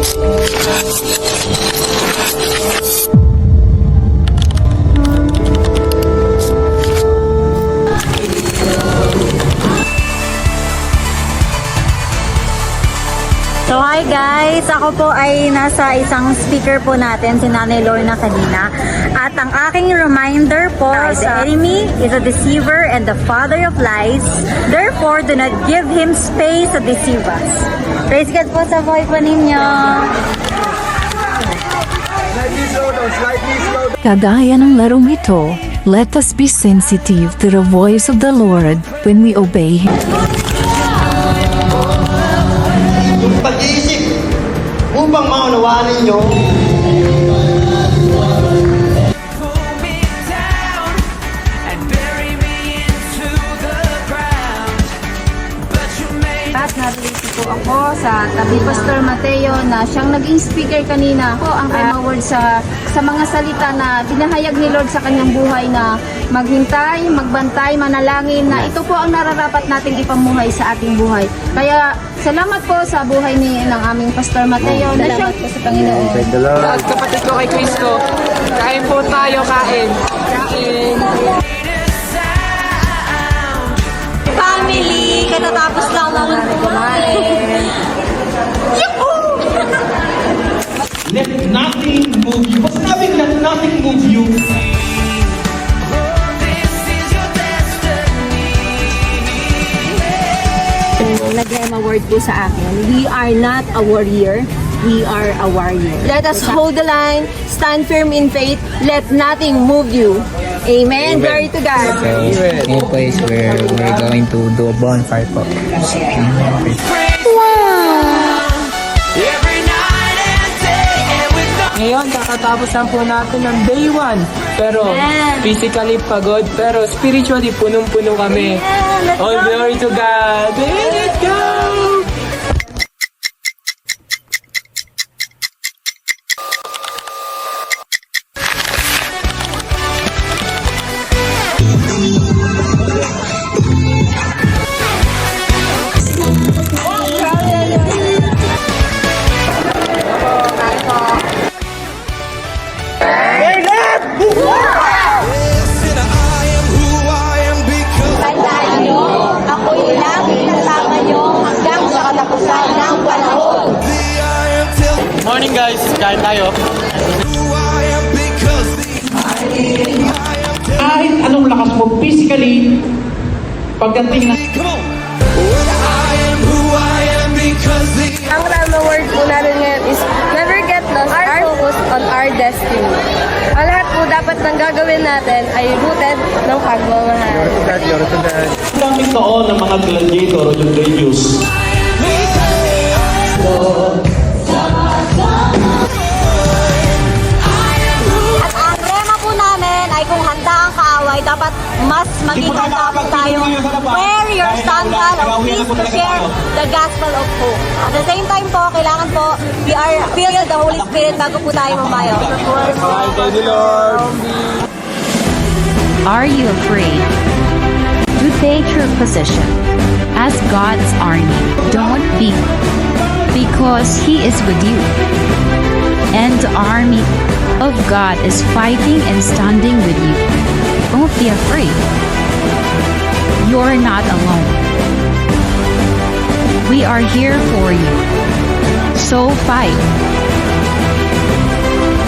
So hi guys, ako po ay nasa isang speaker po natin, si Nanay Lorna kanina. At ang aking reminder po, the enemy is a deceiver and the father of lies. Therefore, do not give him space to deceive us. Praise God po sa buhay po ninyo. Kagaya ng larong ito, let us be sensitive to the voice of the Lord when we obey Him. Pag-iisip upang maunawaan ninyo At narelate po ako sa tabi Pastor Mateo na siyang naging speaker kanina. Ako ang kanyang word sa mga salita na pinahayag ni Lord sa kanyang buhay na maghintay, magbantay, manalangin na ito po ang nararapat nating ipamuhay sa ating buhay. Kaya salamat po sa buhay ng aming Pastor Mateo. Salamat po sa Panginoon. At kapatid ko kay Cristo, kain po tayo, kain. Kain. Family, katatapos lang naman kumain. Let nothing move you. Pag sinabing let nothing move you, Nag-rema word po sa akin. We are not a warrior. We are a warrior. Let us hold the line, stand firm in faith, let nothing move you. Amen. Glory to God. So, ngayon po is where we're going to do a bonfire po. Ngayon, kakatapos lang po natin ng day 1. Pero, physically pagod, pero spiritually punong-puno kami. All glory to God. Let's go! Morning guys, kain tayo. kahit anong lakas mo physically, pagdating na Ang Rama word po natin ngayon is never get lost our focus on our destiny. Ang lahat po dapat nang gagawin natin ay rooted ng pagmamahal. daming taon ng mga gladiator o yung gladius. At ang rema po namin ay kung handa ang kaaway, dapat mas maging handa po tayo. Wear your sandal of peace to share the gospel of hope. At the same time po, kailangan po, we are filled with the Holy Spirit bago po tayo mamayo. Are you afraid to take your position as God's army? Don't be, because He is with you. And the army of God is fighting and standing with you. Don't be afraid. You're not alone. We are here for you. So fight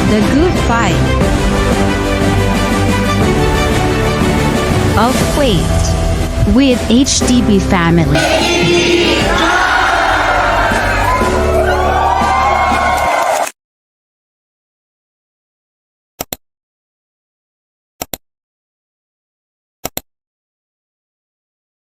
the good fight of faith with HDB family.